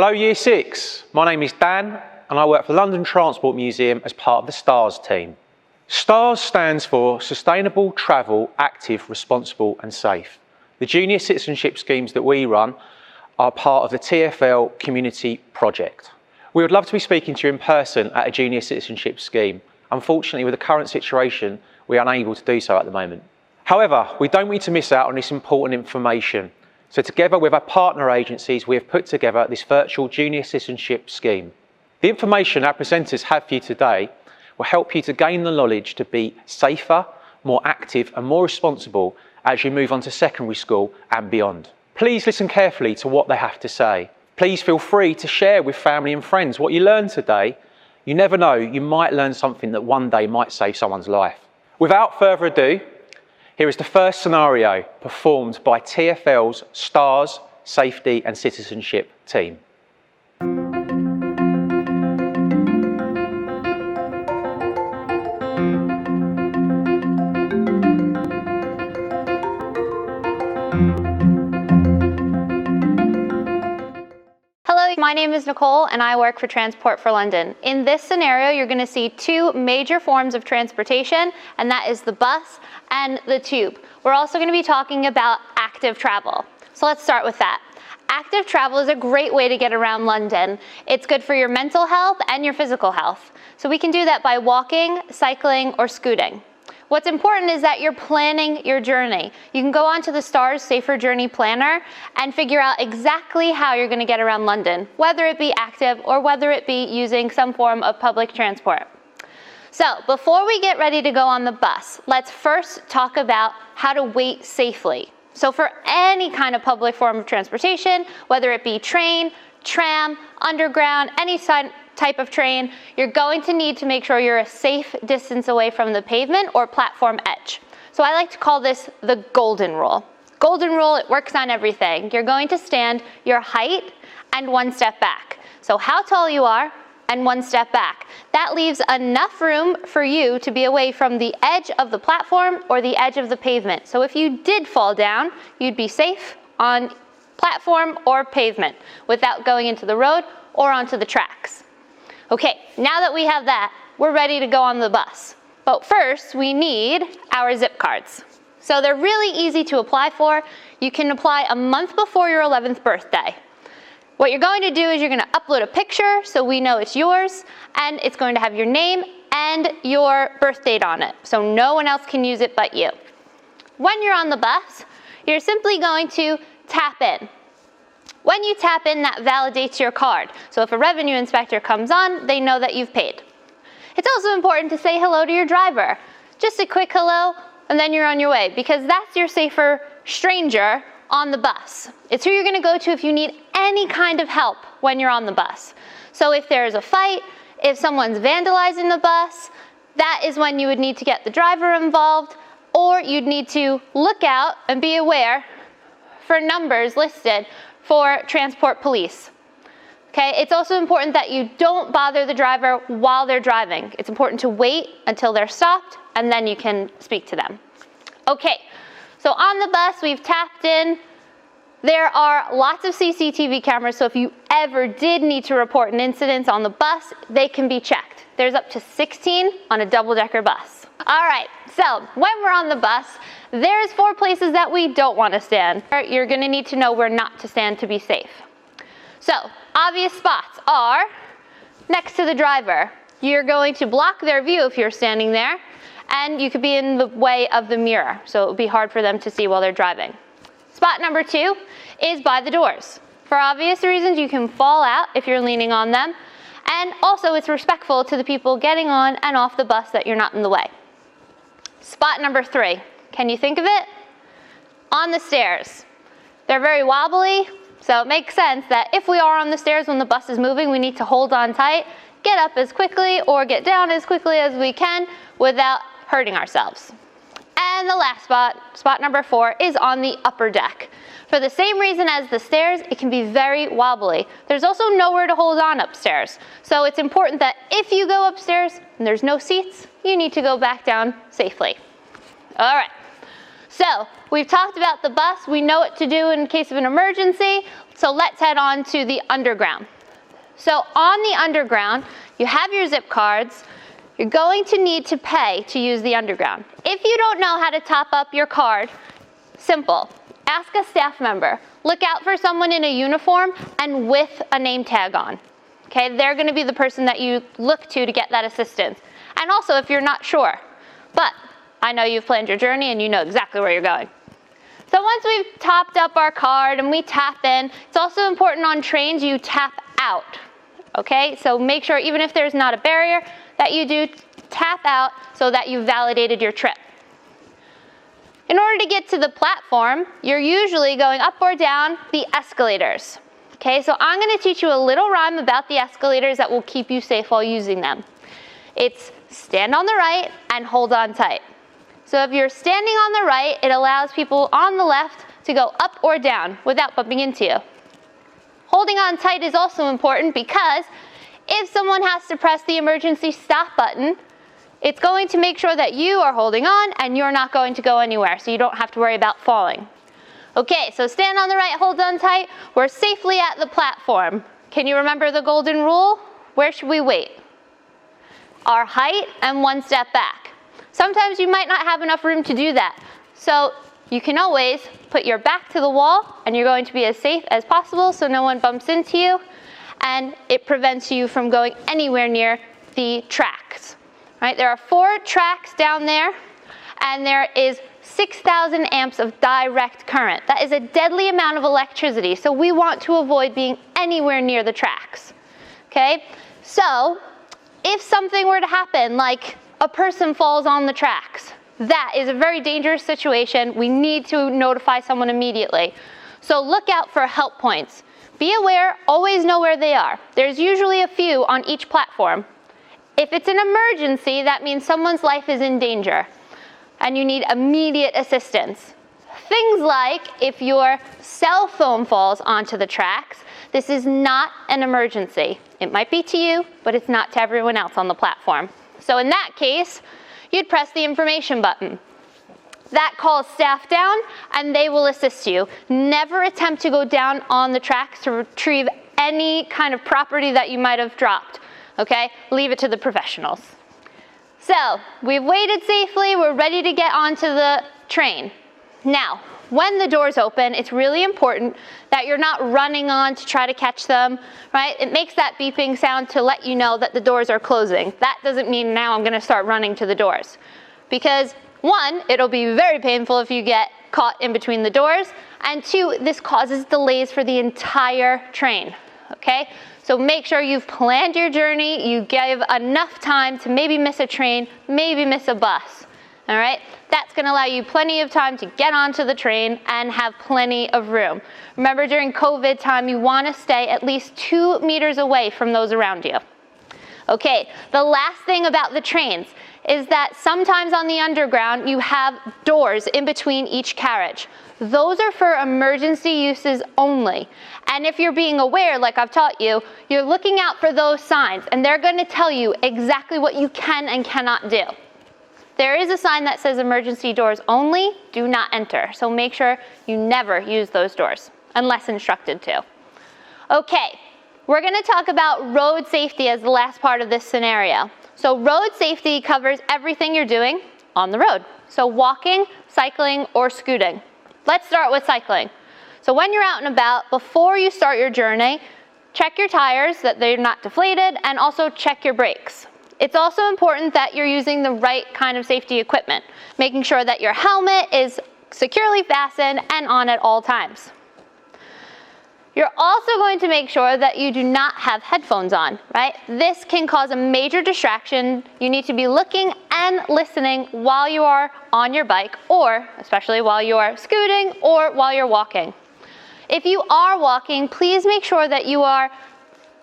Hello Year 6, my name is Dan and I work for the London Transport Museum as part of the STARS team. STARS stands for Sustainable, Travel, Active, Responsible and Safe. The junior citizenship schemes that we run are part of the TfL community project. We would love to be speaking to you in person at a junior citizenship scheme. Unfortunately, with the current situation, we are unable to do so at the moment. However, we don't want you to miss out on this important information. So together with our partner agencies, we have put together this virtual junior citizenship scheme. The information our presenters have for you today will help you to gain the knowledge to be safer, more active and more responsible as you move on to secondary school and beyond. Please listen carefully to what they have to say. Please feel free to share with family and friends what you learned today. You never know, you might learn something that one day might save someone's life. Without further ado, here is the first scenario performed by TfL's STARS Safety and Citizenship team. Hello, my name is Nicole and I work for Transport for London. In this scenario, you're going to see two major forms of transportation, and that is the bus and the tube. We're also going to be talking about active travel. So let's start with that. Active travel is a great way to get around London. It's good for your mental health and your physical health. So we can do that by walking, cycling, or scooting. What's important is that you're planning your journey. You can go onto the STARS Safer Journey Planner and figure out exactly how you're going to get around London, whether it be active or whether it be using some form of public transport. So before we get ready to go on the bus, let's first talk about how to wait safely. So for any kind of public form of transportation, whether it be train, tram, underground, any type of train, you're going to need to make sure you're a safe distance away from the pavement or platform edge. So I like to call this the golden rule. Golden rule, it works on everything. You're going to stand your height and one step back. So how tall you are and one step back. That leaves enough room for you to be away from the edge of the platform or the edge of the pavement. So if you did fall down, you'd be safe on platform or pavement without going into the road or onto the tracks. Okay, now that we have that, we're ready to go on the bus. But first, we need our zip cards. So they're really easy to apply for. You can apply a month before your 11th birthday. What you're going to do is you're going to upload a picture so we know it's yours, and it's going to have your name and your birth date on it, so no one else can use it but you. When you're on the bus, you're simply going to tap in. When you tap in, that validates your card. So if a revenue inspector comes on, they know that you've paid. It's also important to say hello to your driver. Just a quick hello, and then you're on your way, because that's your safer stranger on the bus. It's who you're going to go to if you need any kind of help when you're on the bus. So if there's a fight, if someone's vandalizing the bus, that is when you would need to get the driver involved, or you'd need to look out and be aware for numbers listed for transport police. Okay, it's also important that you don't bother the driver while they're driving. It's important to wait until they're stopped and then you can speak to them. Okay, so on the bus we've tapped in. There are lots of CCTV cameras, so if you ever did need to report an incident on the bus, they can be checked. There's up to 16 on a double-decker bus. All right, so when we're on the bus, there's 4 places that we don't want to stand. You're going to need to know where not to stand to be safe. So, obvious spots are next to the driver. You're going to block their view if you're standing there, and you could be in the way of the mirror, so it would be hard for them to see while they're driving. Spot number 2 is by the doors. For obvious reasons, you can fall out if you're leaning on them, and also it's respectful to the people getting on and off the bus that you're not in the way. Spot number 3, can you think of it? On the stairs. They're very wobbly, so it makes sense that if we are on the stairs when the bus is moving, we need to hold on tight, get up as quickly or get down as quickly as we can without hurting ourselves. And the last spot number 4, is on the upper deck. For the same reason as the stairs, it can be very wobbly. There's also nowhere to hold on upstairs. So it's important that if you go upstairs and there's no seats, you need to go back down safely. All right, so we've talked about the bus. We know what to do in case of an emergency. So let's head on to the underground. So on the underground, you have your zip cards. You're going to need to pay to use the underground. If you don't know how to top up your card, simple. Ask a staff member. Look out for someone in a uniform and with a name tag on. Okay, they're going to be the person that you look to get that assistance. And also if you're not sure. But I know you've planned your journey and you know exactly where you're going. So once we've topped up our card and we tap in, it's also important on trains you tap out. Okay, so make sure even if there's not a barrier that you do tap out so that you've validated your trip. In order to get to the platform, you're usually going up or down the escalators. Okay, so I'm going to teach you a little rhyme about the escalators that will keep you safe while using them. It's stand on the right and hold on tight. So if you're standing on the right, it allows people on the left to go up or down without bumping into you. Holding on tight is also important because if someone has to press the emergency stop button, it's going to make sure that you are holding on and you're not going to go anywhere, so you don't have to worry about falling. Okay, so stand on the right, hold on tight. We're safely at the platform. Can you remember the golden rule? Where should we wait? Our height and one step back. Sometimes you might not have enough room to do that. So you can always put your back to the wall and you're going to be as safe as possible so no one bumps into you and it prevents you from going anywhere near the tracks. Right? There are 4 tracks down there and there is 6,000 amps of direct current. That is a deadly amount of electricity, so we want to avoid being anywhere near the tracks. Okay? So if something were to happen, like a person falls on the tracks, that is a very dangerous situation. We need to notify someone immediately. So look out for help points. Be aware, always know where they are. There's usually a few on each platform. If it's an emergency, that means someone's life is in danger and you need immediate assistance. Things like if your cell phone falls onto the tracks, this is not an emergency. It might be to you, but it's not to everyone else on the platform. So in that case, you'd press the information button. That calls staff down and they will assist you. Never attempt to go down on the tracks to retrieve any kind of property that you might have dropped. Okay? Leave it to the professionals. So we've waited safely, we're ready to get onto the train. Now, when the doors open, it's really important that you're not running on to try to catch them, right? It makes that beeping sound to let you know that the doors are closing. That doesn't mean now I'm gonna start running to the doors. Because 1, it'll be very painful if you get caught in between the doors, and 2, this causes delays for the entire train, okay? So make sure you've planned your journey, you give enough time to maybe miss a train, maybe miss a bus, all right? That's gonna allow you plenty of time to get onto the train and have plenty of room. Remember, during COVID time, you wanna stay at least 2 meters away from those around you. Okay, the last thing about the trains is that sometimes on the underground, you have doors in between each carriage. Those are for emergency uses only. And if you're being aware, like I've taught you, you're looking out for those signs and they're gonna tell you exactly what you can and cannot do. There is a sign that says emergency doors only, do not enter. So make sure you never use those doors unless instructed to. Okay, we're gonna talk about road safety as the last part of this scenario. So road safety covers everything you're doing on the road. So walking, cycling, or scooting. Let's start with cycling. So when you're out and about, before you start your journey, check your tires that they're not deflated and also check your brakes. It's also important that you're using the right kind of safety equipment, making sure that your helmet is securely fastened and on at all times. You're also going to make sure that you do not have headphones on, right? This can cause a major distraction. You need to be looking and listening while you are on your bike, or especially while you are scooting or while you're walking. If you are walking, please make sure that you are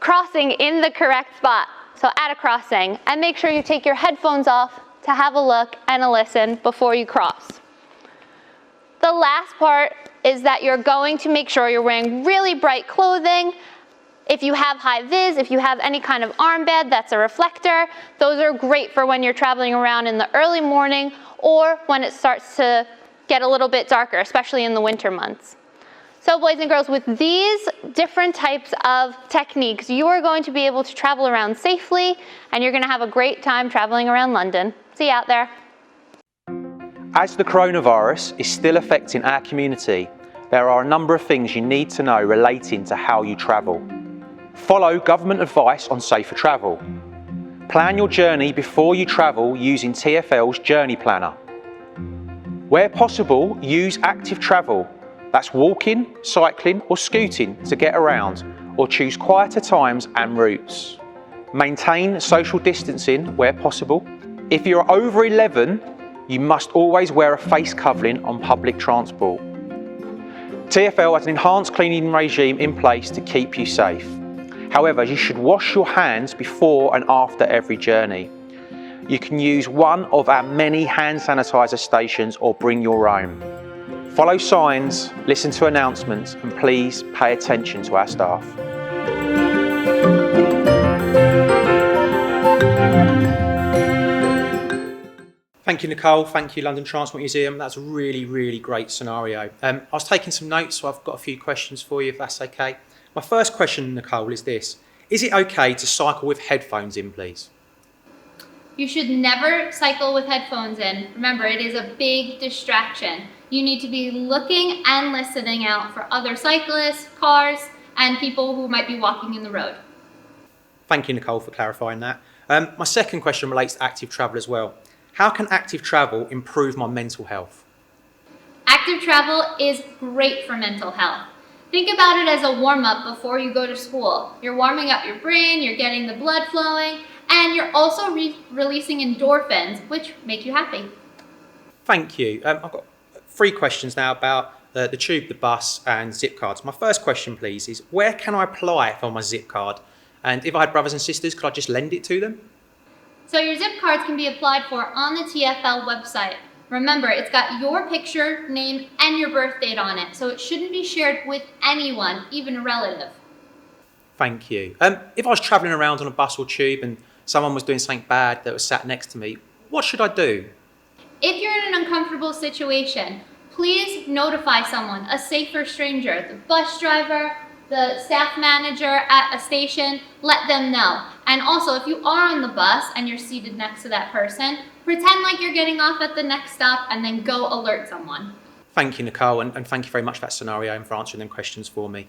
crossing in the correct spot. So at a crossing, and make sure you take your headphones off to have a look and a listen before you cross. The last part is that you're going to make sure you're wearing really bright clothing. If you have high vis, if you have any kind of armband that's a reflector, those are great for when you're traveling around in the early morning or when it starts to get a little bit darker, especially in the winter months. So boys and girls, with these different types of techniques, you are going to be able to travel around safely, and you're going to have a great time traveling around London. See you out there. As the coronavirus is still affecting our community, there are a number of things you need to know relating to how you travel. Follow government advice on safer travel. Plan your journey before you travel using TfL's Journey Planner. Where possible, use active travel. That's walking, cycling or scooting to get around, or choose quieter times and routes. Maintain social distancing where possible. If you're over 11, you must always wear a face covering on public transport. TfL has an enhanced cleaning regime in place to keep you safe. However, you should wash your hands before and after every journey. You can use one of our many hand sanitizer stations or bring your own. Follow signs, listen to announcements, and please pay attention to our staff. Thank you, Nicole. Thank you, London Transport Museum. That's a really, really great scenario. I was taking some notes, so I've got a few questions for you, if that's okay. My first question, Nicole, is this. Is it okay to cycle with headphones in, please? You should never cycle with headphones in. Remember, it is a big distraction. You need to be looking and listening out for other cyclists, cars, and people who might be walking in the road. Thank you, Nicole, for clarifying that. My second question relates to active travel as well. How can active travel improve my mental health? Active travel is great for mental health. Think about it as a warm-up before you go to school. You're warming up your brain, you're getting the blood flowing, and you're also releasing endorphins, which make you happy. Thank you. I've got 3 questions now about the tube, the bus, and zip cards. My first question, please, is where can I apply for my zip card? And if I had brothers and sisters, could I just lend it to them? So your zip cards can be applied for on the TfL website. Remember, it's got your picture, name, and your birth date on it, so it shouldn't be shared with anyone, even a relative. Thank you. If I was travelling around on a bus or tube and someone was doing something bad that was sat next to me, what should I do? If you're in an uncomfortable situation, please notify someone, a safer stranger, the bus driver, the staff manager at a station, let them know. And also, if you are on the bus and you're seated next to that person, pretend like you're getting off at the next stop and then go alert someone. Thank you, Nicole, and thank you very much for that scenario and for answering them questions for me.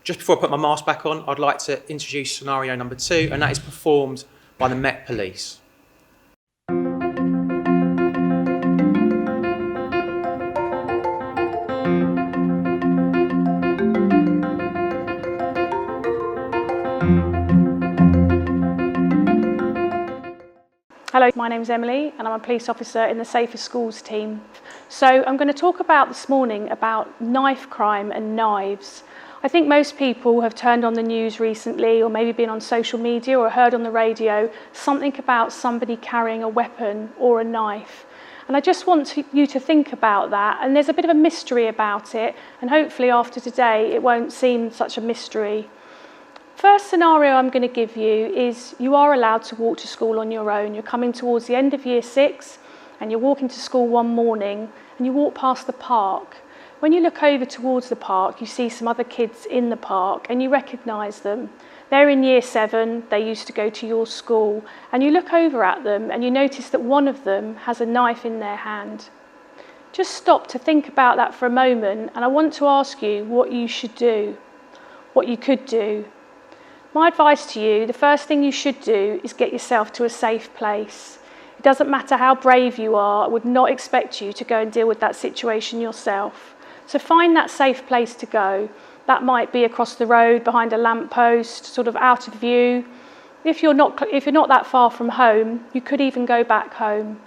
Just before I put my mask back on, I'd like to introduce scenario number 2, and that is performed by the Met Police. Hello, my name's Emily and I'm a police officer in the Safer Schools team. So I'm going to talk about this morning about knife crime and knives. I think most people have turned on the news recently or maybe been on social media or heard on the radio something about somebody carrying a weapon or a knife. And I just want you to think about that, and there's a bit of a mystery about it, and hopefully after today it won't seem such a mystery. First scenario I'm going to give you is you are allowed to walk to school on your own. You're coming towards the end of year 6 and you're walking to school one morning and you walk past the park. When you look over towards the park, you see some other kids in the park and you recognise them. They're in year 7, they used to go to your school, and you look over at them and you notice that one of them has a knife in their hand. Just stop to think about that for a moment, and I want to ask you what you should do, what you could do. My advice to you, the first thing you should do is get yourself to a safe place. It doesn't matter how brave you are, I would not expect you to go and deal with that situation yourself. So find that safe place to go. That might be across the road, behind a lamppost, sort of out of view. If you're not that far from home, you could even go back home.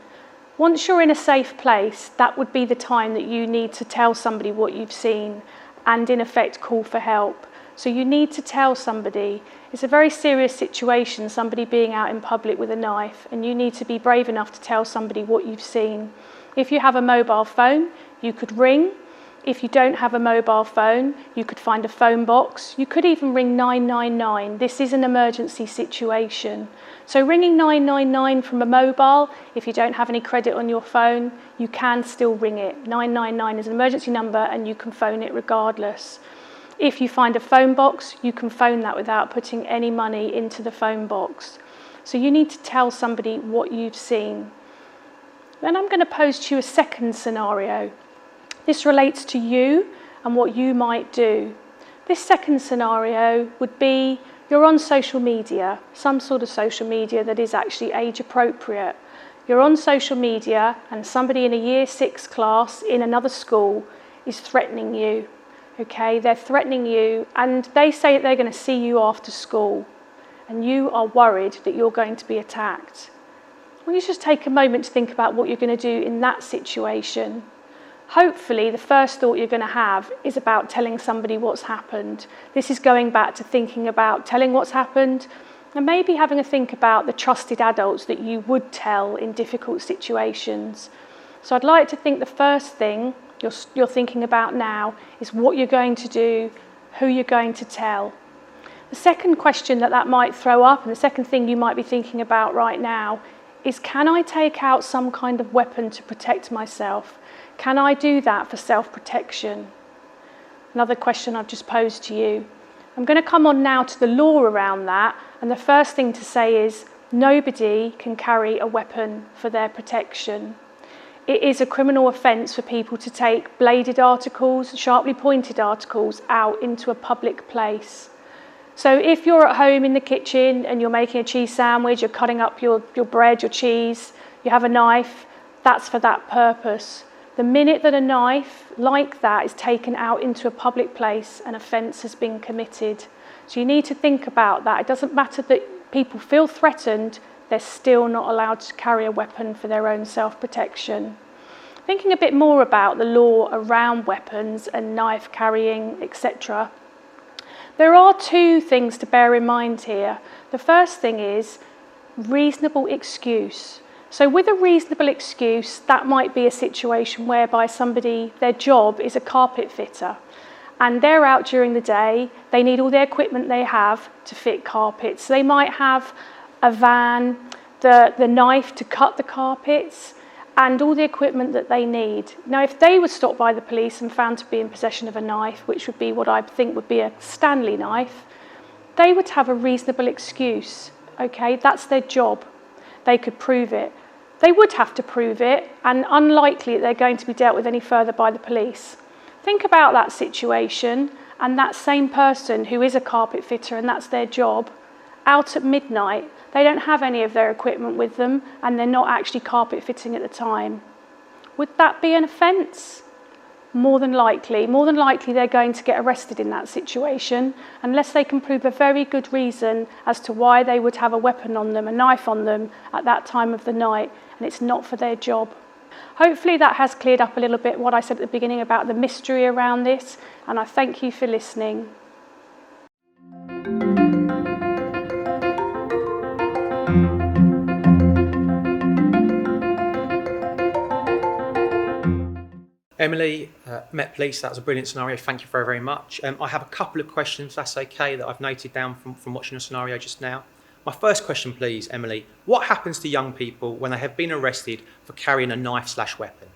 Once you're in a safe place, that would be the time that you need to tell somebody what you've seen and in effect call for help. So you need to tell somebody. It's a very serious situation, somebody being out in public with a knife, and you need to be brave enough to tell somebody what you've seen. If you have a mobile phone, you could ring If you don't have a mobile phone, you could find a phone box. You could even ring 999. This is an emergency situation. So ringing 999 from a mobile, if you don't have any credit on your phone, you can still ring it. 999 is an emergency number and you can phone it regardless. If you find a phone box, you can phone that without putting any money into the phone box. So you need to tell somebody what you've seen. Then I'm going to pose to you a second scenario. This relates to you and what you might do. This second scenario would be you're on social media, some sort of social media that is actually age appropriate. You're on social media and somebody in a year 6 class in another school is threatening you. Okay, they're threatening you and they say that they're going to see you after school and you are worried that you're going to be attacked. Well, you just take a moment to think about what you're going to do in that situation. Hopefully, the first thought you're going to have is about telling somebody what's happened. This is going back to thinking about telling what's happened and maybe having a think about the trusted adults that you would tell in difficult situations. So I'd like to think the first thing you're thinking about now is what you're going to do, who you're going to tell. The second question that might throw up, and the second thing you might be thinking about right now, is can I take out some kind of weapon to protect myself? Can I do that for self-protection? Another question I've just posed to you. I'm going to come on now to the law around that, and the first thing to say is nobody can carry a weapon for their protection. It is a criminal offence for people to take bladed articles, sharply pointed articles out into a public place. So if you're at home in the kitchen and you're making a cheese sandwich, you're cutting up your bread, your cheese, you have a knife, that's for that purpose. The minute that a knife like that is taken out into a public place, an offence has been committed. So you need to think about that. It doesn't matter that people feel threatened, they're still not allowed to carry a weapon for their own self-protection. Thinking a bit more about the law around weapons and knife carrying, etc. There are two things to bear in mind here. The first thing is reasonable excuse. So with a reasonable excuse, that might be a situation whereby somebody, their job is a carpet fitter, and they're out during the day, they need all the equipment they have to fit carpets. So they might have a van, the knife to cut the carpets, and all the equipment that they need. Now, if they were stopped by the police and found to be in possession of a knife, which would be what I think would be a Stanley knife, they would have a reasonable excuse, okay? That's their job. They could prove it. They would have to prove it, and unlikely that they're going to be dealt with any further by the police. Think about that situation, and that same person who is a carpet fitter and that's their job, out at midnight, they don't have any of their equipment with them and they're not actually carpet fitting at the time. Would that be an offence? More than likely they're going to get arrested in that situation unless they can prove a very good reason as to why they would have a weapon on them, a knife on them at that time of the night, and it's not for their job. Hopefully that has cleared up a little bit what I said at the beginning about the mystery around this, and I thank you for listening. Emily, Met Police, that was a brilliant scenario. Thank you very, very much. I have a couple of questions, if that's okay, that I've noted down from watching the scenario just now. My first question, please, Emily. What happens to young people when they have been arrested for carrying a knife/weapon?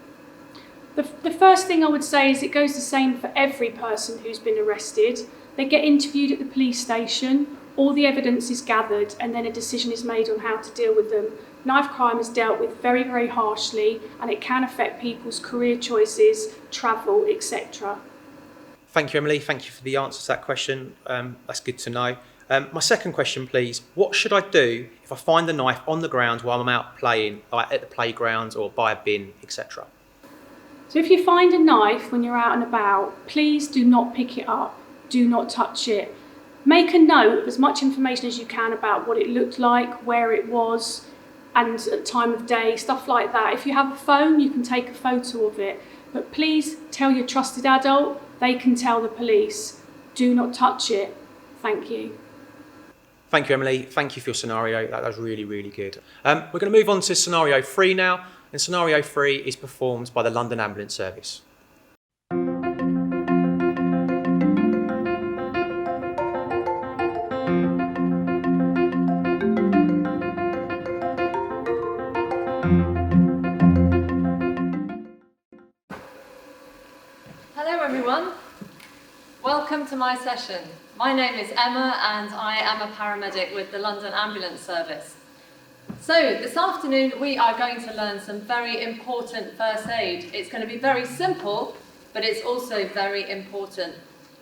The first thing I would say is it goes the same for every person who's been arrested. They get interviewed at the police station, all the evidence is gathered, and then a decision is made on how to deal with them. Knife crime is dealt with very, very harshly, and it can affect people's career choices, travel, etc. Thank you, Emily. Thank you for the answer to that question. That's good to know. My second question, please. What should I do if I find the knife on the ground while I'm out playing, like at the playground or by a bin, etc.? So if you find a knife when you're out and about, please do not pick it up. Do not touch it. Make a note of as much information as you can about what it looked like, where it was, and time of day, stuff like that. If you have a phone, you can take a photo of it. But please tell your trusted adult, they can tell the police. Do not touch it. Thank you. Thank you, Emily. Thank you for your scenario. That was really, really good. We're going to move on to scenario 3 now. And scenario 3 is performed by the London Ambulance Service. my session. My name is Emma and I am a paramedic with the London Ambulance Service. So this afternoon we are going to learn some very important first aid. It's going to be very simple, but it's also very important.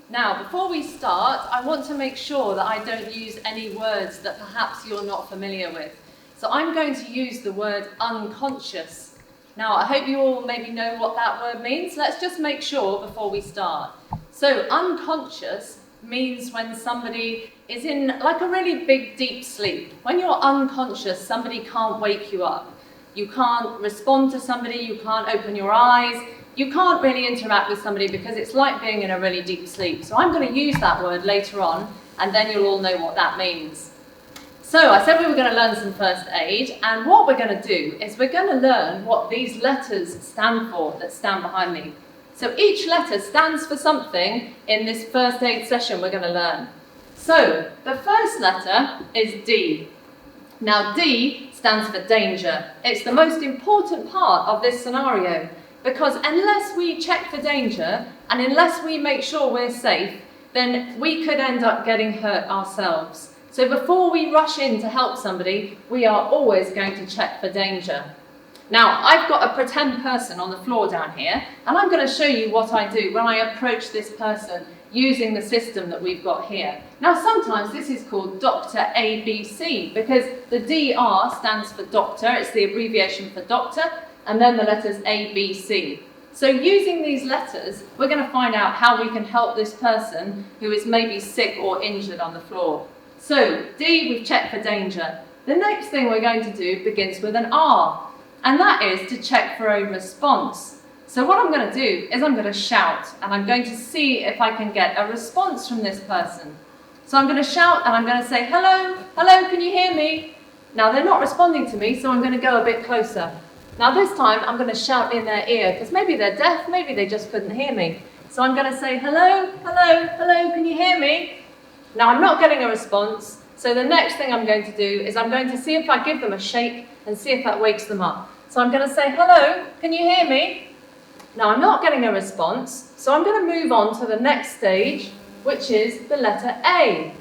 Now, before we start, I want to make sure that I don't use any words that perhaps you're not familiar with. So I'm going to use the word unconscious. Now, I hope you all maybe know what that word means. Let's just make sure before we start. So unconscious means when somebody is in like a really big deep sleep. When you're unconscious, somebody can't wake you up. You can't respond to somebody, you can't open your eyes, you can't really interact with somebody because it's like being in a really deep sleep. So I'm going to use that word later on and then you'll all know what that means. So I said we were going to learn some first aid, and what we're going to do is we're going to learn what these letters stand for that stand behind me. So each letter stands for something in this first aid session we're going to learn. So the first letter is D. Now D stands for danger. It's the most important part of this scenario because unless we check for danger and unless we make sure we're safe, then we could end up getting hurt ourselves. So before we rush in to help somebody, we are always going to check for danger. Now, I've got a pretend person on the floor down here, and I'm going to show you what I do when I approach this person using the system that we've got here. Now, sometimes this is called Dr. ABC, because the DR stands for doctor, it's the abbreviation for doctor, and then the letters ABC. So using these letters, we're going to find out how we can help this person who is maybe sick or injured on the floor. So, D, we've checked for danger. The next thing we're going to do begins with an R, and that is to check for a response. So what I'm going to do is I'm going to shout, and I'm going to see if I can get a response from this person. So I'm going to shout, and I'm going to say, hello, hello, can you hear me? Now, they're not responding to me, so I'm going to go a bit closer. Now, this time, I'm going to shout in their ear, because maybe they're deaf, maybe they just couldn't hear me. So I'm going to say, hello, hello, hello, can you hear me? Now, I'm not getting a response, so the next thing I'm going to do is I'm going to see if I give them a shake and see if that wakes them up. So I'm going to say, hello, can you hear me? Now, I'm not getting a response, so I'm going to move on to the next stage, which is the letter A.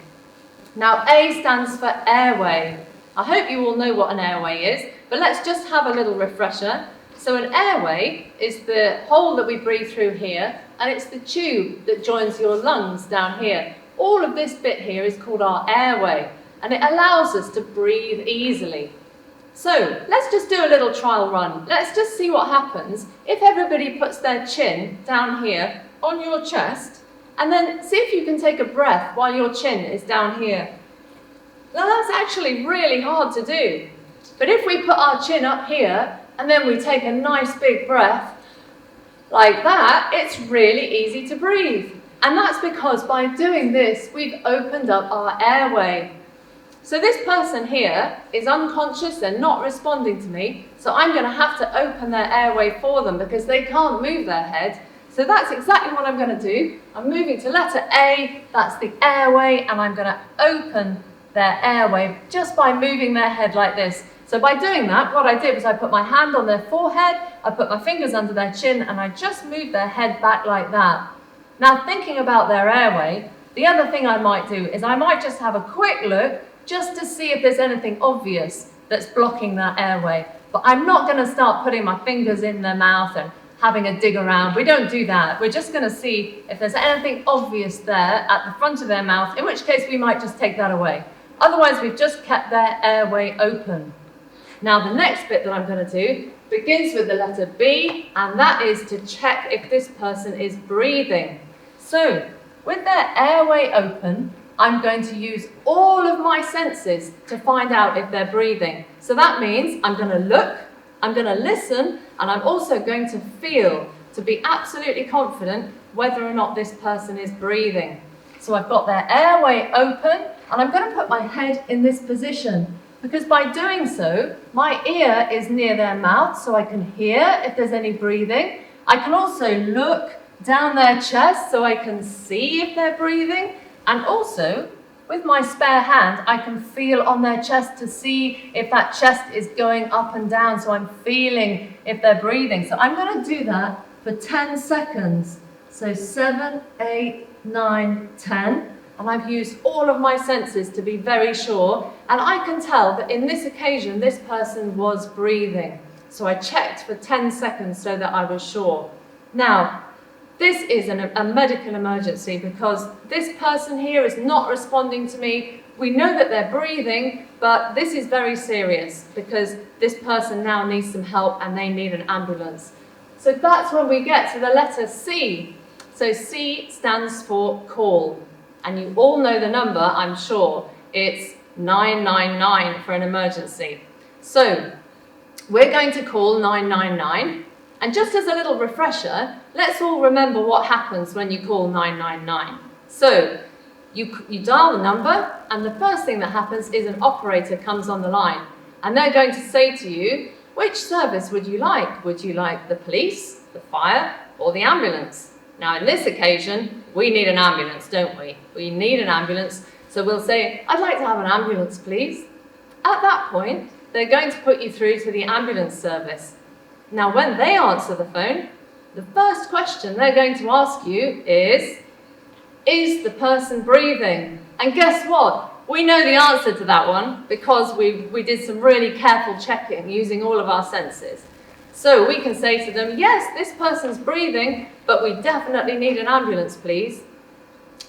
Now, A stands for airway. I hope you all know what an airway is, but let's just have a little refresher. So an airway is the hole that we breathe through here, and it's the tube that joins your lungs down here. All of this bit here is called our airway, and it allows us to breathe easily. So let's just do a little trial run. Let's just see what happens if everybody puts their chin down here on your chest, and then see if you can take a breath while your chin is down here. Now that's actually really hard to do, but if we put our chin up here and then we take a nice big breath like that, it's really easy to breathe. And that's because by doing this, we've opened up our airway. So this person here is unconscious, they're not responding to me, so I'm going to have to open their airway for them because they can't move their head. So that's exactly what I'm going to do. I'm moving to letter A, that's the airway, and I'm going to open their airway just by moving their head like this. So by doing that, what I did was I put my hand on their forehead, I put my fingers under their chin, and I just moved their head back like that. Now, thinking about their airway, the other thing I might do is I might just have a quick look just to see if there's anything obvious that's blocking that airway. But I'm not going to start putting my fingers in their mouth and having a dig around. We don't do that. We're just going to see if there's anything obvious there at the front of their mouth, in which case we might just take that away. Otherwise, we've just kept their airway open. Now, the next bit that I'm going to do begins with the letter B, and that is to check if this person is breathing. So, with their airway open, I'm going to use all of my senses to find out if they're breathing. So that means I'm going to look, I'm going to listen, and I'm also going to feel to be absolutely confident whether or not this person is breathing. So I've got their airway open, and I'm going to put my head in this position, because by doing so, my ear is near their mouth, so I can hear if there's any breathing. I can also look down their chest, so I can see if they're breathing. And also, with my spare hand, I can feel on their chest to see if that chest is going up and down, so I'm feeling if they're breathing. So I'm going to do that for 10 seconds. So 7, 8, 9, 10. And I've used all of my senses to be very sure. And I can tell that in this occasion, this person was breathing. So I checked for 10 seconds so that I was sure. Now, this is a medical emergency because this person here is not responding to me. We know that they're breathing, but this is very serious because this person now needs some help and they need an ambulance. So that's when we get to the letter C. So C stands for call. And you all know the number, I'm sure. It's 999 for an emergency. So we're going to call 999. And just as a little refresher, let's all remember what happens when you call 999. So you dial the number, and the first thing that happens is an operator comes on the line. And they're going to say to you, which service would you like? Would you like the police, the fire, or the ambulance? Now, in this occasion, we need an ambulance, don't we? We need an ambulance. So we'll say, I'd like to have an ambulance, please. At that point, they're going to put you through to the ambulance service. Now, when they answer the phone, the first question they're going to ask you is the person breathing? And guess what? We know the answer to that one because we did some really careful checking using all of our senses. So we can say to them, yes, this person's breathing, but we definitely need an ambulance, please.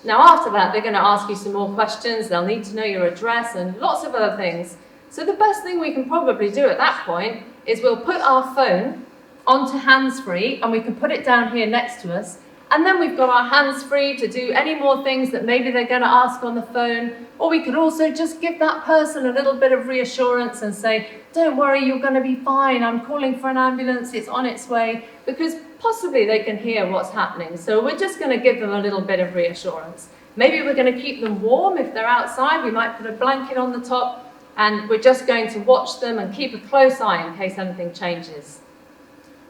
Now, after that, they're going to ask you some more questions. They'll need to know your address and lots of other things. So the best thing we can probably do at that point is we'll put our phone onto hands-free and we can put it down here next to us. And then we've got our hands free to do any more things that maybe they're going to ask on the phone. Or we could also just give that person a little bit of reassurance and say, don't worry, you're going to be fine. I'm calling for an ambulance. It's on its way. Because possibly they can hear what's happening. So we're just going to give them a little bit of reassurance. Maybe we're going to keep them warm if they're outside. We might put a blanket on the top. And we're just going to watch them and keep a close eye in case anything changes.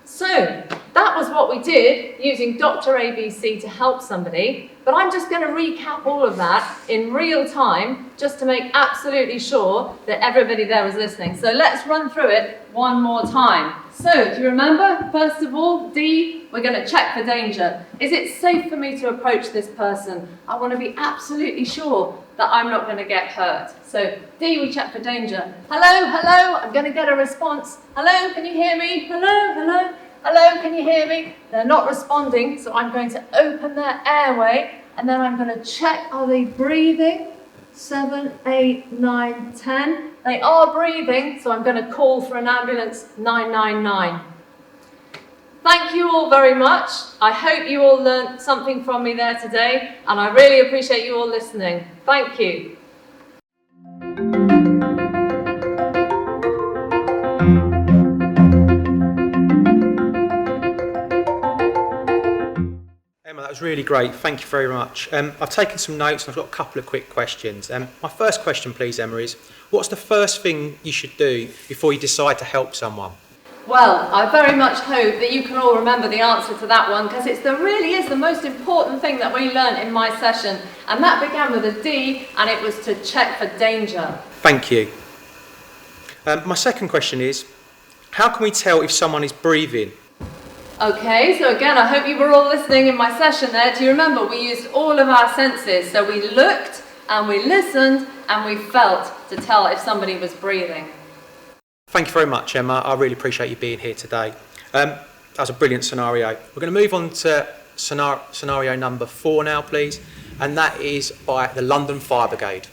So that was what we did using Dr. ABC to help somebody, but I'm just going to recap all of that in real time just to make absolutely sure that everybody there was listening. So let's run through it one more time. So do you remember, first of all, D, we're going to check for danger. Is it safe for me to approach this person? I want to be absolutely sure that I'm not going to get hurt. So D, we check for danger. Hello, hello, I'm going to get a response. Hello, can you hear me? Hello, hello, hello, can you hear me? They're not responding, so I'm going to open their airway and then I'm going to check, are they breathing? 7, 8, 9, 10. They are breathing, so I'm going to call for an ambulance, 999. Thank you all very much. I hope you all learned something from me there today, and I really appreciate you all listening. Thank you. Emma, that was really great. Thank you very much. I've taken some notes and I've got a couple of quick questions. My first question, please, Emma, is what's the first thing you should do before you decide to help someone? Well, I very much hope that you can all remember the answer to that one because really is the most important thing that we learned in my session. And that began with a D and it was to check for danger. Thank you. My second question is, how can we tell if someone is breathing? Okay, so again, I hope you were all listening in my session there. Do you remember we used all of our senses? So we looked and we listened and we felt to tell if somebody was breathing. Thank you very much, Emma. I really appreciate you being here today. That was a brilliant scenario. We're going to move on to scenario number 4 now, please, and that is by the London Fire Brigade.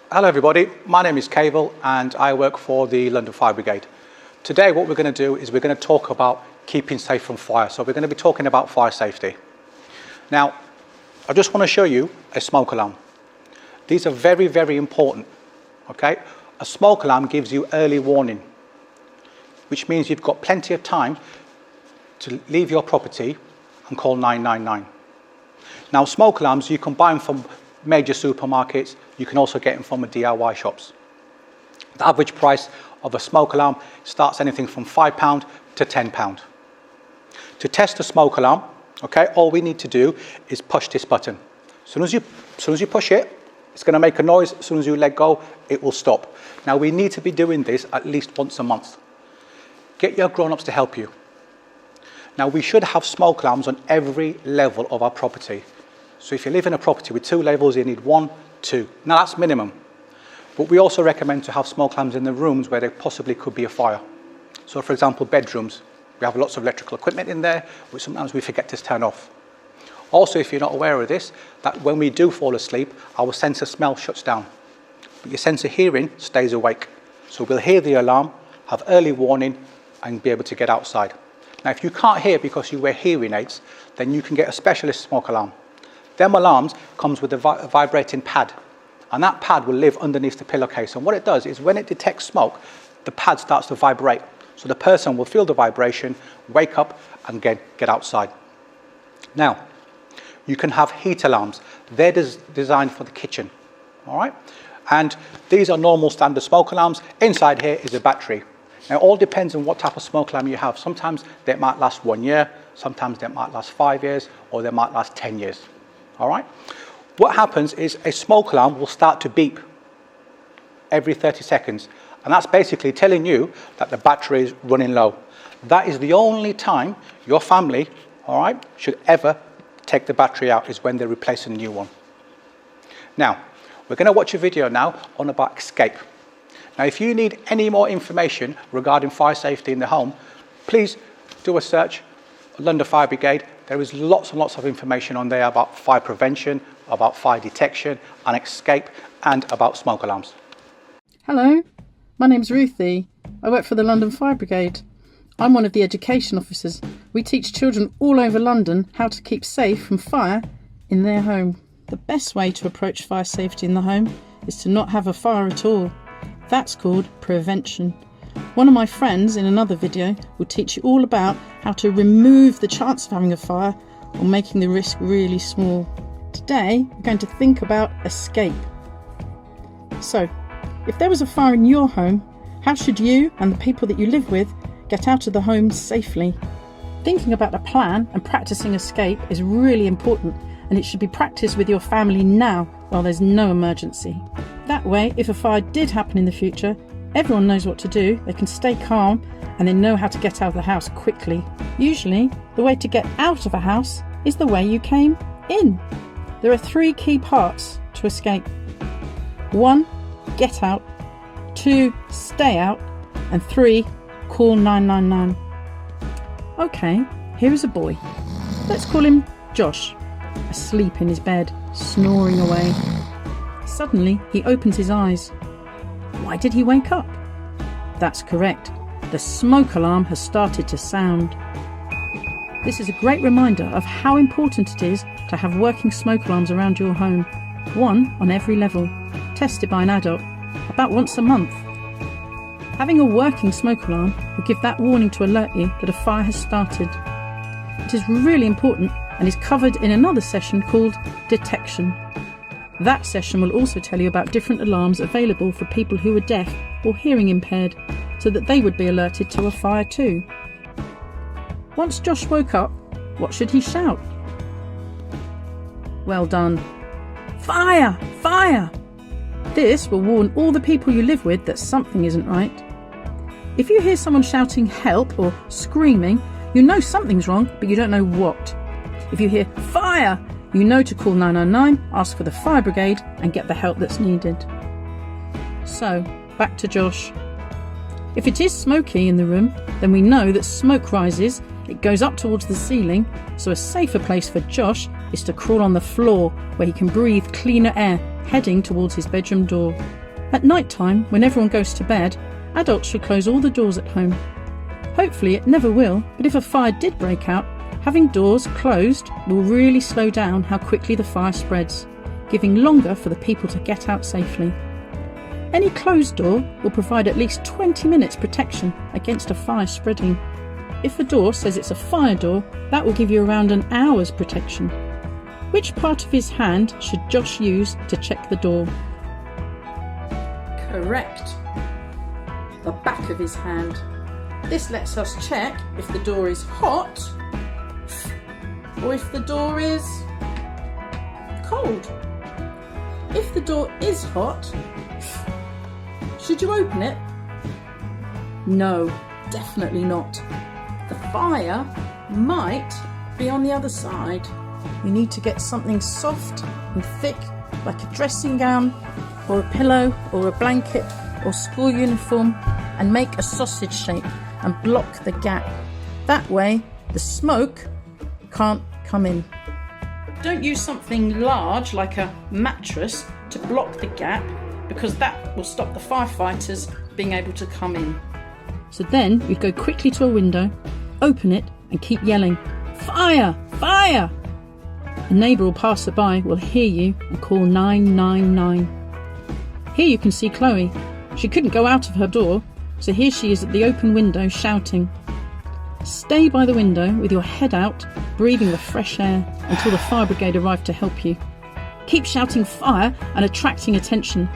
Hello everybody, my name is Cable and I work for the London Fire Brigade. Today what we're going to do is we're going to talk about keeping safe from fire. So we're going to be talking about fire safety. Now, I just want to show you a smoke alarm. These are very, very important, okay? A smoke alarm gives you early warning, which means you've got plenty of time to leave your property and call 999. Now, smoke alarms, you can buy them from major supermarkets. You can also get them from the DIY shops. The average price of a smoke alarm starts anything from £5 to £10. To test a smoke alarm, Okay, all we need to do is push this button. As soon as you push it, it's going to make a noise. As soon as you let go, it will stop. Now we need to be doing this at least once a month. Get your grown-ups to help you. Now we should have smoke alarms on every level of our property. So if you live in a property with 2 levels, you need 1, 2. Now that's minimum. But we also recommend to have smoke alarms in the rooms where there possibly could be a fire. So for example, bedrooms. We have lots of electrical equipment in there, which sometimes we forget to turn off. Also, if you're not aware of this, that when we do fall asleep, our sense of smell shuts down. But your sense of hearing stays awake. So we'll hear the alarm, have early warning, and be able to get outside. Now, if you can't hear because you wear hearing aids, then you can get a specialist smoke alarm. Them alarms comes with a vibrating pad, and that pad will live underneath the pillowcase. And what it does is when it detects smoke, the pad starts to vibrate. So the person will feel the vibration, wake up, and get outside. Now, you can have heat alarms. They're designed for the kitchen, all right? And these are normal standard smoke alarms. Inside here is a battery. Now, it all depends on what type of smoke alarm you have. Sometimes they might last 1 year, sometimes they might last 5 years, or they might last 10 years, all right? What happens is a smoke alarm will start to beep every 30 seconds. And that's basically telling you that the battery is running low. That is the only time your family, all right, should ever take the battery out, is when they're replacing a new one. Now, we're going to watch a video now on about escape. Now, if you need any more information regarding fire safety in the home, please do a search, London Fire Brigade. There is lots and lots of information on there about fire prevention, about fire detection and escape, and about smoke alarms. Hello, my name's Ruthie. I work for the London Fire Brigade. I'm one of the education officers. We teach children all over London how to keep safe from fire in their home. The best way to approach fire safety in the home is to not have a fire at all. That's called prevention. One of my friends in another video will teach you all about how to remove the chance of having a fire or making the risk really small. Today, we're going to think about escape. So, if there was a fire in your home, how should you and the people that you live with get out of the home safely? Thinking about a plan and practicing escape is really important, and it should be practiced with your family now while there's no emergency. That way, if a fire did happen in the future, everyone knows what to do, they can stay calm, and they know how to get out of the house quickly. Usually, the way to get out of a house is the way you came in. There are 3 key parts to escape. 1, get out. 2, stay out. And 3, call 999. Okay, here is a boy. Let's call him Josh, asleep in his bed, snoring away. Suddenly, he opens his eyes. Why did he wake up? That's correct. The smoke alarm has started to sound. This is a great reminder of how important it is to have working smoke alarms around your home. 1 on every level, tested by an adult, about once a month. Having a working smoke alarm will give that warning to alert you that a fire has started. It is really important and is covered in another session called Detection. That session will also tell you about different alarms available for people who are deaf or hearing impaired, so that they would be alerted to a fire too. Once Josh woke up, what should he shout? Well done. Fire! Fire! This will warn all the people you live with that something isn't right. If you hear someone shouting help or screaming, you know something's wrong, but you don't know what. If you hear fire, you know to call 999, ask for the fire brigade, and get the help that's needed. So, back to Josh. If it is smoky in the room, then we know that smoke rises, it goes up towards the ceiling, so a safer place for Josh is to crawl on the floor where he can breathe cleaner air, heading towards his bedroom door. At night time, when everyone goes to bed, adults should close all the doors at home. Hopefully it never will, but if a fire did break out, having doors closed will really slow down how quickly the fire spreads, giving longer for the people to get out safely. Any closed door will provide at least 20 minutes protection against a fire spreading. If a door says it's a fire door, that will give you around an hour's protection. Which part of his hand should Josh use to check the door? Correct. The back of his hand. This lets us check if the door is hot or if the door is cold. If the door is hot, should you open it? No, definitely not. The fire might be on the other side. You need to get something soft and thick, like a dressing gown or a pillow or a blanket or school uniform, and make a sausage shape and block the gap. That way the smoke can't come in. Don't use something large like a mattress to block the gap, because that will stop the firefighters being able to come in. So then you go quickly to a window, open it and keep yelling, "Fire! Fire!" A neighbour or passerby will hear you and call 999. Here you can see Chloe. She couldn't go out of her door, so here she is at the open window shouting. Stay by the window with your head out, breathing the fresh air until the fire brigade arrive to help you. Keep shouting fire and attracting attention.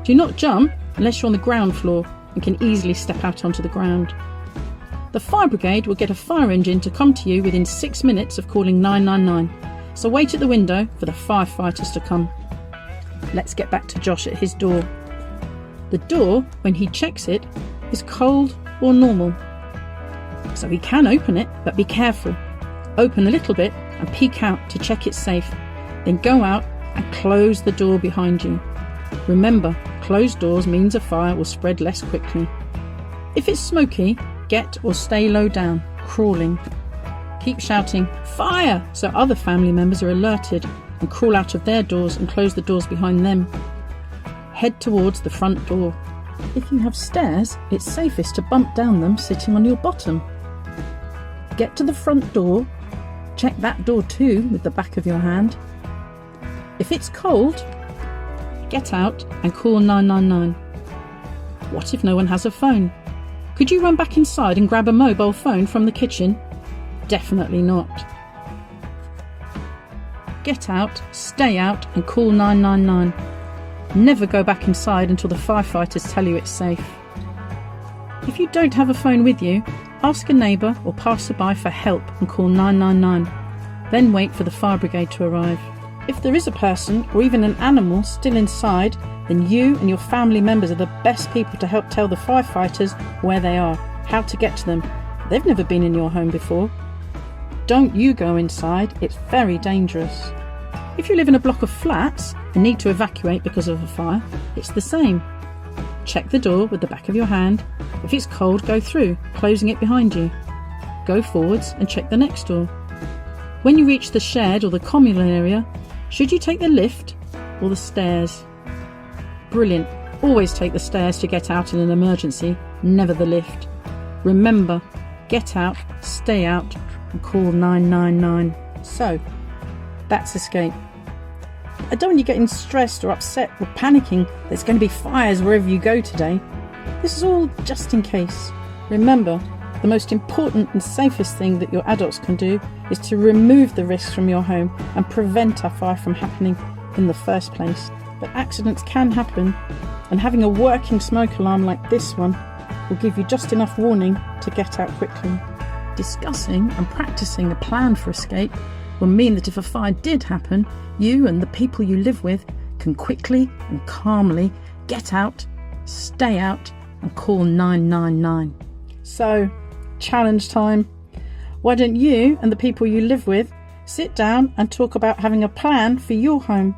Do not jump unless you're on the ground floor and can easily step out onto the ground. The fire brigade will get a fire engine to come to you within 6 minutes of calling 999, so wait at the window for the firefighters to come. Let's get back to Josh at his door. The door, when he checks it, is cold or normal. So he can open it, but be careful. Open a little bit and peek out to check it's safe. Then go out and close the door behind you. Remember, closed doors means a fire will spread less quickly. If it's smoky, get or stay low down, crawling. Keep shouting, "Fire!" so other family members are alerted and crawl out of their doors and close the doors behind them. Head towards the front door. If you have stairs, it's safest to bump down them sitting on your bottom. Get to the front door, check that door too with the back of your hand. If it's cold, get out and call 999. What if no one has a phone? Could you run back inside and grab a mobile phone from the kitchen? Definitely not. Get out, stay out and call 999. Never go back inside until the firefighters tell you it's safe. If you don't have a phone with you, ask a neighbour or passerby for help and call 999. Then wait for the fire brigade to arrive. If there is a person or even an animal still inside, then you and your family members are the best people to help tell the firefighters where they are, how to get to them. They've never been in your home before. Don't you go inside, it's very dangerous. If you live in a block of flats and need to evacuate because of a fire, it's the same. Check the door with the back of your hand. If it's cold, go through, closing it behind you. Go forwards and check the next door. When you reach the shed or the communal area, should you take the lift or the stairs? Brilliant. Always take the stairs to get out in an emergency, never the lift. Remember, get out, stay out and call 999. So, that's escape. I don't want you getting stressed or upset or panicking there's going to be fires wherever you go today. This is all just in case. Remember, the most important and safest thing that your adults can do is to remove the risks from your home and prevent a fire from happening in the first place. But accidents can happen, and having a working smoke alarm like this one will give you just enough warning to get out quickly. Discussing and practicing a plan for escape will mean that if a fire did happen, you and the people you live with can quickly and calmly get out, stay out and call 999. So, challenge time. Why don't you and the people you live with sit down and talk about having a plan for your home?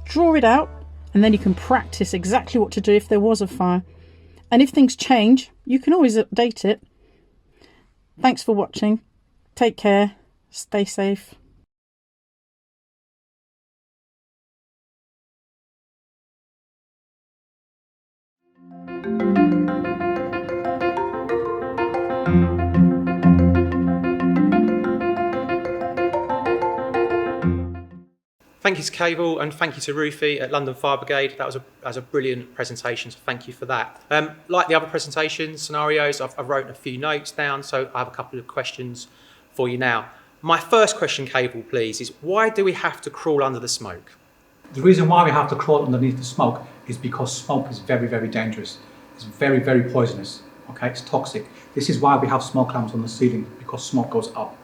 Draw it out and then you can practice exactly what to do if there was a fire. And if things change, you can always update it. Thanks for watching. Take care. Stay safe. Thank you to Cable and thank you to Ruthie at London Fire Brigade. That was a brilliant presentation, so thank you for that. Like the other presentations, scenarios, I've written a few notes down, so I have a couple of questions for you now. My first question, Cable, please, is why do we have to crawl under the smoke? The reason why we have to crawl underneath the smoke is because smoke is very, very dangerous. It's very, very poisonous. Okay, it's toxic. This is why we have smoke lamps on the ceiling, because smoke goes up.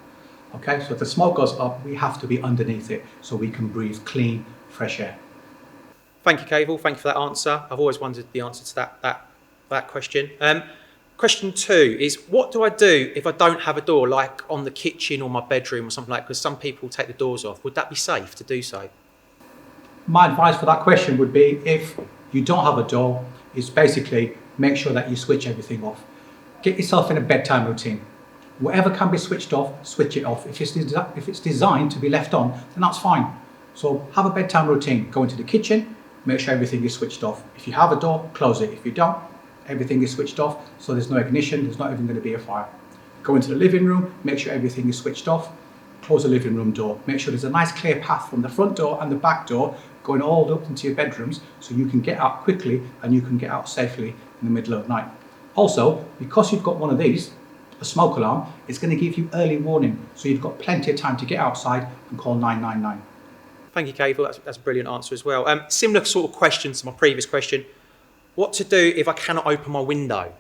Okay, so if the smoke goes up, we have to be underneath it so we can breathe clean, fresh air. Thank you, Cable. Thank you for that answer. I've always wondered the answer to that question. Question 2 is, what do I do if I don't have a door, like on the kitchen or my bedroom or something like that? Because some people take the doors off. Would that be safe to do so? My advice for that question would be, if you don't have a door, is basically make sure that you switch everything off. Get yourself in a bedtime routine. Whatever can be switched off, switch it off. If it's designed to be left on, then that's fine. So have a bedtime routine. Go into the kitchen, make sure everything is switched off. If you have a door, close it. If you don't, everything is switched off, so there's no ignition, there's not even going to be a fire. Go into the living room, make sure everything is switched off, close the living room door. Make sure there's a nice clear path from the front door and the back door going all up into your bedrooms, so you can get out quickly and you can get out safely in the middle of the night. Also, because you've got one of these, a smoke alarm, it's going to give you early warning, so you've got plenty of time to get outside and call 999. Thank you, Cable. That's a brilliant answer as well. Similar sort of question to my previous question. What to do if I cannot open my window?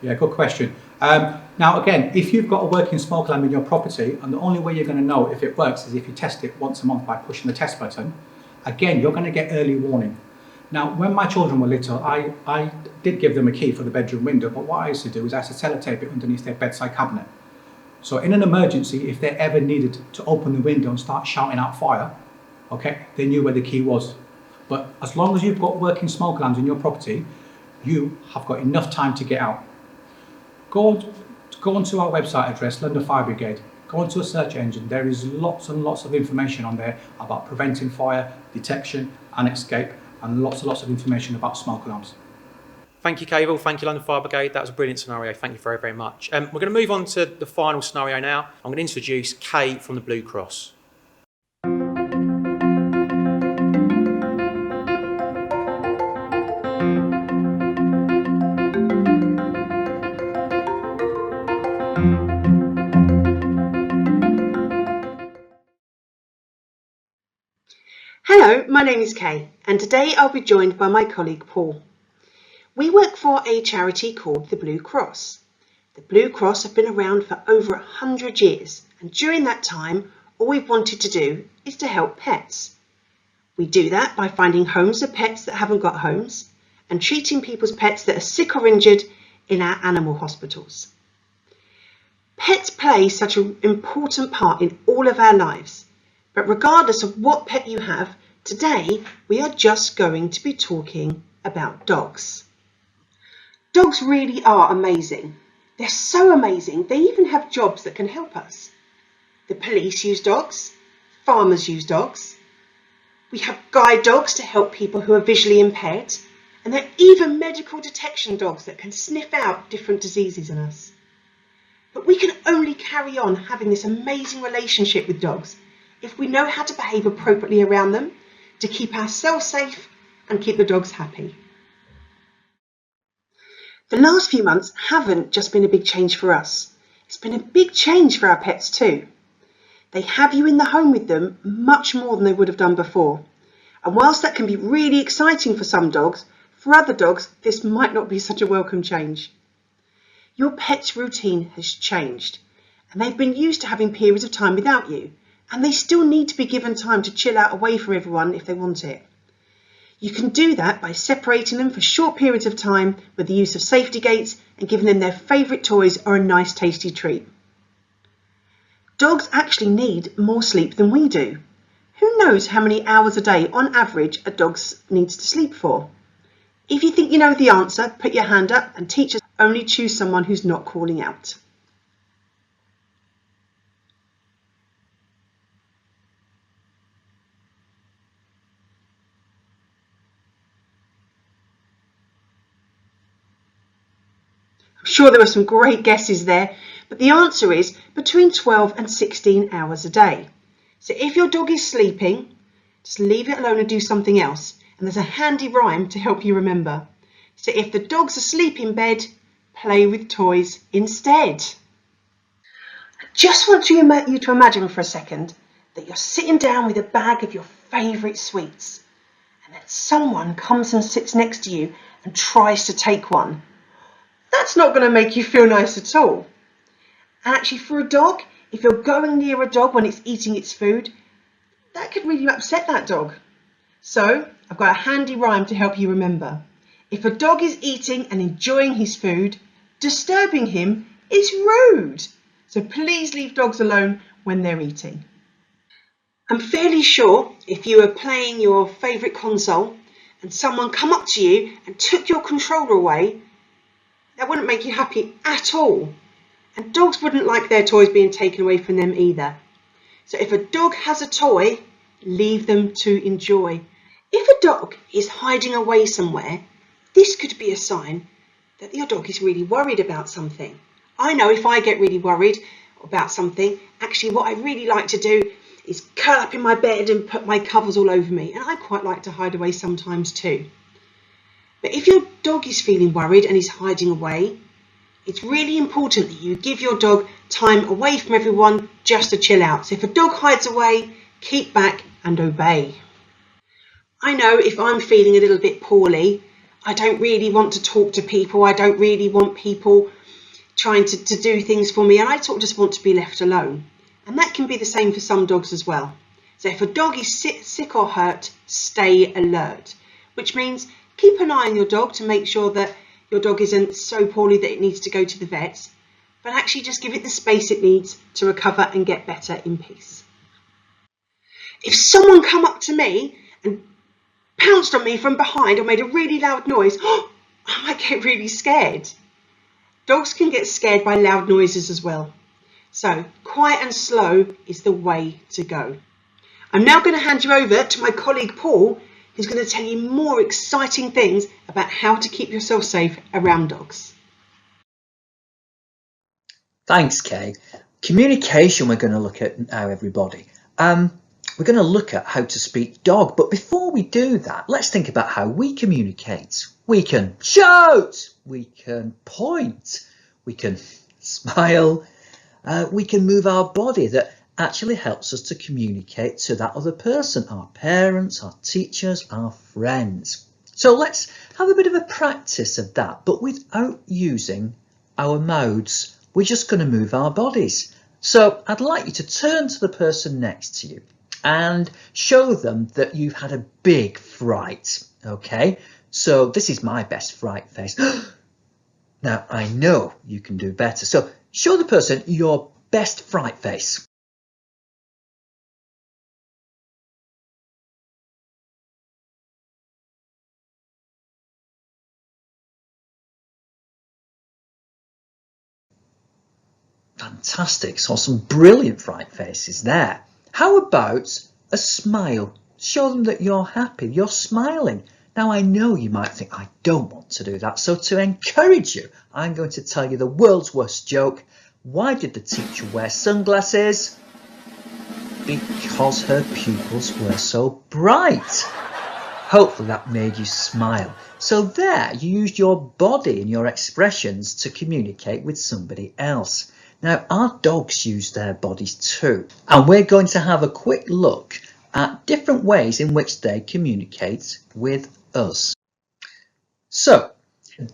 Yeah, good question. Now again, if you've got a working smoke alarm in your property, and the only way you're going to know if it works is if you test it once a month by pushing the test button, again, you're going to get early warning. Now, when my children were little, I did give them a key for the bedroom window, but what I used to do is I used to sellotape it underneath their bedside cabinet. So in an emergency, if they ever needed to open the window and start shouting out fire, okay, they knew where the key was. But as long as you've got working smoke alarms in your property, you have got enough time to get out. Go onto our website address, London Fire Brigade. Go onto a search engine. There is lots and lots of information on there about preventing fire, detection and escape, and lots and lots of information about smoke alarms. Thank you, Cable. Thank you, London Fire Brigade. That was a brilliant scenario. Thank you very, very much. We're going to move on to the final scenario now. I'm going to introduce Kay from the Blue Cross. Hello, my name is Kay, and today I'll be joined by my colleague Paul. We work for a charity called the Blue Cross. The Blue Cross have been around for over 100 years, and during that time, all we've wanted to do is to help pets. We do that by finding homes for pets that haven't got homes, and treating people's pets that are sick or injured in our animal hospitals. Pets play such an important part in all of our lives. But regardless of what pet you have, today we are just going to be talking about dogs. Dogs really are amazing. They're so amazing, they even have jobs that can help us. The police use dogs, farmers use dogs. We have guide dogs to help people who are visually impaired, and there are even medical detection dogs that can sniff out different diseases in us. But we can only carry on having this amazing relationship with dogs if we know how to behave appropriately around them, to keep ourselves safe and keep the dogs happy. The last few months haven't just been a big change for us. It's been a big change for our pets too. They have you in the home with them much more than they would have done before. And whilst that can be really exciting for some dogs, for other dogs this might not be such a welcome change. Your pet's routine has changed, and they've been used to having periods of time without you. And they still need to be given time to chill out away from everyone if they want it. You can do that by separating them for short periods of time with the use of safety gates and giving them their favourite toys or a nice tasty treat. Dogs actually need more sleep than we do. Who knows how many hours a day on average a dog needs to sleep for? If you think you know the answer, put your hand up, and teachers only choose someone who's not calling out. I'm sure there are some great guesses there, but the answer is between 12 and 16 hours a day. So if your dog is sleeping, just leave it alone and do something else. And there's a handy rhyme to help you remember. So if the dog's asleep in bed, play with toys instead. I just want you to imagine for a second that you're sitting down with a bag of your favourite sweets, and then someone comes and sits next to you and tries to take one. That's not going to make you feel nice at all. And actually, for a dog, if you're going near a dog when it's eating its food, that could really upset that dog. So I've got a handy rhyme to help you remember. If a dog is eating and enjoying his food, disturbing him is rude. So please leave dogs alone when they're eating. I'm fairly sure if you were playing your favourite console and someone come up to you and took your controller away, that wouldn't make you happy at all. And dogs wouldn't like their toys being taken away from them either. So if a dog has a toy, leave them to enjoy. If a dog is hiding away somewhere, this could be a sign that your dog is really worried about something. I know if I get really worried about something, actually what I really like to do is curl up in my bed and put my covers all over me. And I quite like to hide away sometimes too. But if your dog is feeling worried and is hiding away, it's really important that you give your dog time away from everyone just to chill out. So if a dog hides away, keep back and obey. I know if I'm feeling a little bit poorly, I don't really want to talk to people. I don't really want people trying to do things for me. And I sort of just want to be left alone. And that can be the same for some dogs as well. So if a dog is sick or hurt, stay alert, which means keep an eye on your dog to make sure that your dog isn't so poorly that it needs to go to the vet, but actually just give it the space it needs to recover and get better in peace. If someone come up to me and pounced on me from behind or made a really loud noise, I might get really scared. Dogs can get scared by loud noises as well. So quiet and slow is the way to go. I'm now going to hand you over to my colleague Paul, who's going to tell you more exciting things about how to keep yourself safe around dogs. Thanks, Kay. Communication we're going to look at now, everybody. We're going to look at how to speak dog, but before we do that, let's think about how we communicate. We can shout, we can point, we can smile, we can move our body. That actually helps us to communicate to that other person, our parents, our teachers, our friends. So let's have a bit of a practice of that, but without using our mouths. We're just going to move our bodies. So I'd like you to turn to the person next to you and show them that you've had a big fright. Okay, so this is my best fright face. Now I know you can do better. So show the person your best fright face. Fantastic, so some brilliant fright faces there. How about a smile? Show them that you're happy, you're smiling. Now I know you might think, I don't want to do that, so to encourage you, I'm going to tell you the world's worst joke. Why did the teacher wear sunglasses? Because her pupils were so bright. Hopefully that made you smile. So there, you used your body and your expressions to communicate with somebody else. Now, our dogs use their bodies too, and we're going to have a quick look at different ways in which they communicate with us. So,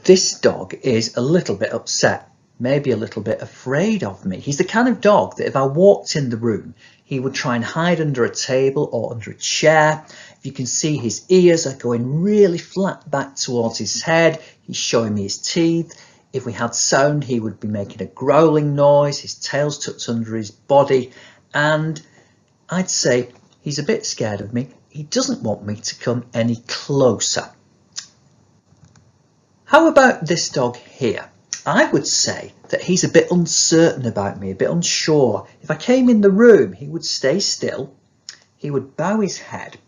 this dog is a little bit upset, maybe a little bit afraid of me. He's the kind of dog that if I walked in the room, he would try and hide under a table or under a chair. If you can see, his ears are going really flat back towards his head. He's showing me his teeth. If we had sound, he would be making a growling noise, his tail's tucked under his body, and I'd say he's a bit scared of me. He doesn't want me to come any closer. How about this dog here? I would say that he's a bit uncertain about me, a bit unsure. If I came in the room, he would stay still, he would bow his head,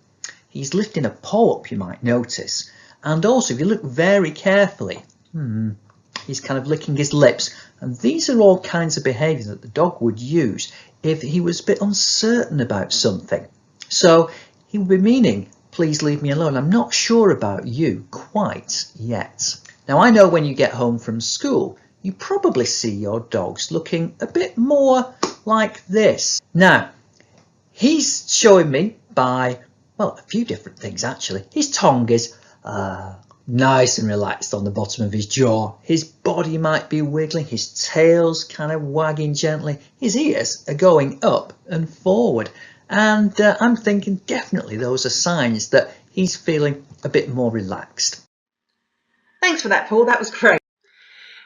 he's lifting a paw up, you might notice, and also if you look very carefully, he's kind of licking his lips, and these are all kinds of behaviours that the dog would use if he was a bit uncertain about something. So he would be meaning, please leave me alone. I'm not sure about you quite yet. Now I know when you get home from school, you probably see your dogs looking a bit more like this. Now, he's showing me by, well, a few different things actually. His tongue is nice and relaxed on the bottom of his jaw. His body might be wiggling, his tail's kind of wagging gently, his ears are going up and forward. And I'm thinking definitely those are signs that he's feeling a bit more relaxed. Thanks for that, Paul. That was great.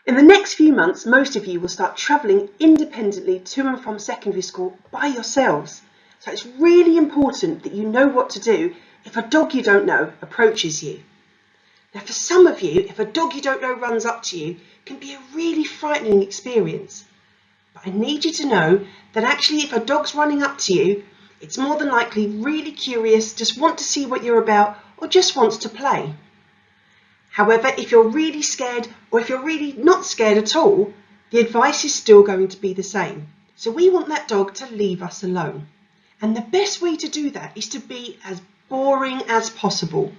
In the next few months, most of you will start travelling independently to and from secondary school by yourselves. So it's really important that you know what to do if a dog you don't know approaches you. Now, for some of you, if a dog you don't know runs up to you, it can be a really frightening experience. But I need you to know that actually if a dog's running up to you, it's more than likely really curious, just want to see what you're about, or just wants to play. However, if you're really scared, or if you're really not scared at all, the advice is still going to be the same. So we want that dog to leave us alone. And the best way to do that is to be as boring as possible.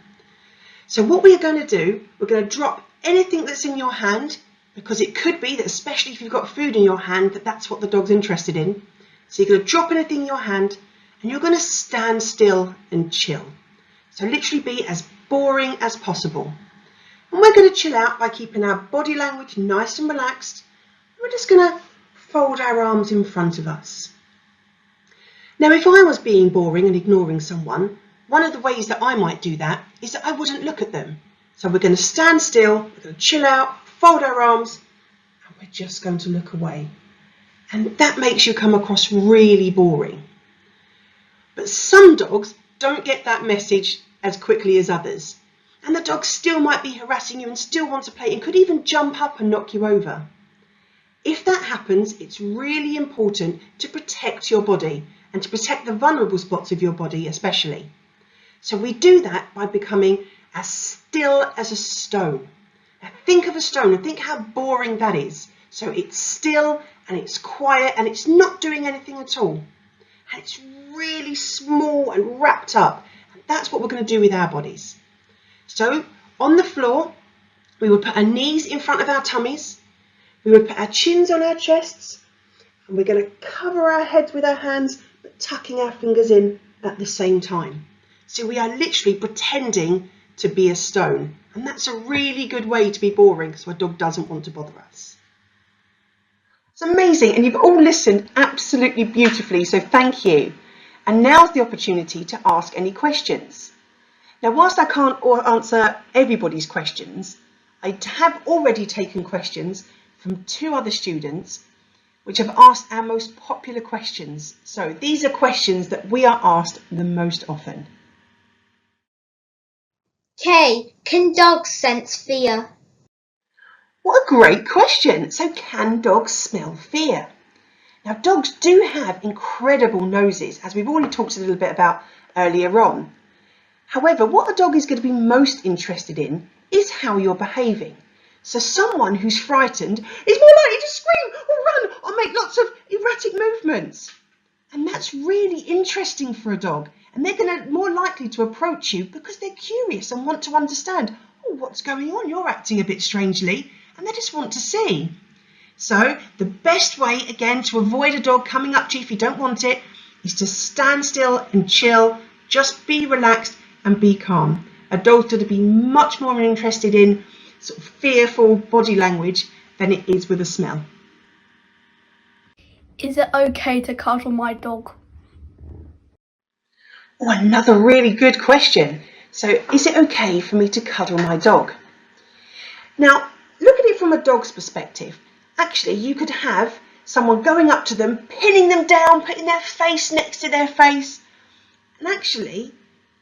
So what we are going to do, we're going to drop anything that's in your hand, because it could be that, especially if you've got food in your hand, that's what the dog's interested in. So you're going to drop anything in your hand and you're going to stand still and chill. So literally be as boring as possible. And we're going to chill out by keeping our body language nice and relaxed. We're just going to fold our arms in front of us. Now, if I was being boring and ignoring someone, one of the ways that I might do that is that I wouldn't look at them. So we're going to stand still, we're going to chill out, fold our arms, and we're just going to look away. And that makes you come across really boring. But some dogs don't get that message as quickly as others. And the dog still might be harassing you and still want to play and could even jump up and knock you over. If that happens, it's really important to protect your body and to protect the vulnerable spots of your body especially. So we do that by becoming as still as a stone. Now think of a stone and think how boring that is. So it's still and it's quiet and it's not doing anything at all. And it's really small and wrapped up. And that's what we're going to do with our bodies. So on the floor, we would put our knees in front of our tummies. We would put our chins on our chests. And we're going to cover our heads with our hands, but tucking our fingers in at the same time. So we are literally pretending to be a stone. And that's a really good way to be boring, so a dog doesn't want to bother us. It's amazing, and you've all listened absolutely beautifully, so thank you. And now's the opportunity to ask any questions. Now, whilst I can't answer everybody's questions, I have already taken questions from 2 other students which have asked our most popular questions. So these are questions that we are asked the most often. K. Can dogs sense fear? What a great question. So can dogs smell fear? Now, dogs do have incredible noses, as we've already talked a little bit about earlier on. However, what a dog is going to be most interested in is how you're behaving. So someone who's frightened is more likely to scream or run or make lots of erratic movements. And that's really interesting for a dog. And they're going to more likely to approach you because they're curious and want to understand, oh, what's going on? You're acting a bit strangely. And they just want to see. So the best way, again, to avoid a dog coming up to you if you don't want it, is to stand still and chill. Just be relaxed and be calm. A dog's going to be much more interested in sort of fearful body language than it is with a smell. Is it okay to cuddle my dog? Oh, another really good question. So, is it okay for me to cuddle my dog? Now, look at it from a dog's perspective. Actually, you could have someone going up to them, pinning them down, putting their face next to their face. And actually,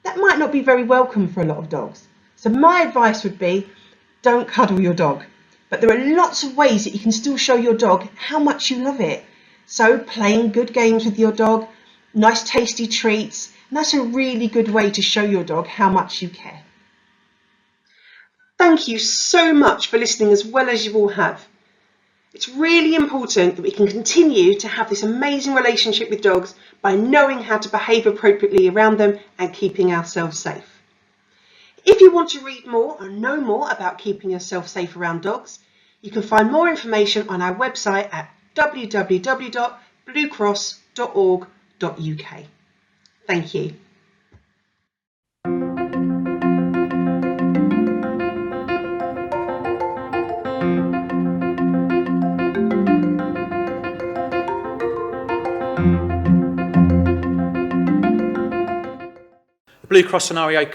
that might not be very welcome for a lot of dogs. So my advice would be, don't cuddle your dog. But there are lots of ways that you can still show your dog how much you love it. So playing good games with your dog, nice tasty treats, and that's a really good way to show your dog how much you care. Thank you so much for listening as well as you all have. It's really important that we can continue to have this amazing relationship with dogs by knowing how to behave appropriately around them and keeping ourselves safe. If you want to read more or know more about keeping yourself safe around dogs, you can find more information on our website at www.bluecross.org.uk. Thank you. Blue Cross scenario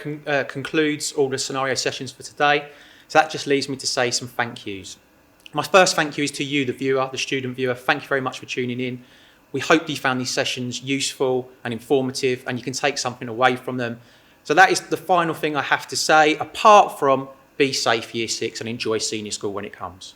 concludes all the scenario sessions for today. So that just leaves me to say some thank yous. My first thank you is to you, the viewer, the student viewer. Thank you very much for tuning in. We hope you found these sessions useful and informative and you can take something away from them. So that is the final thing I have to say, apart from be safe Year 6 and enjoy senior school when it comes.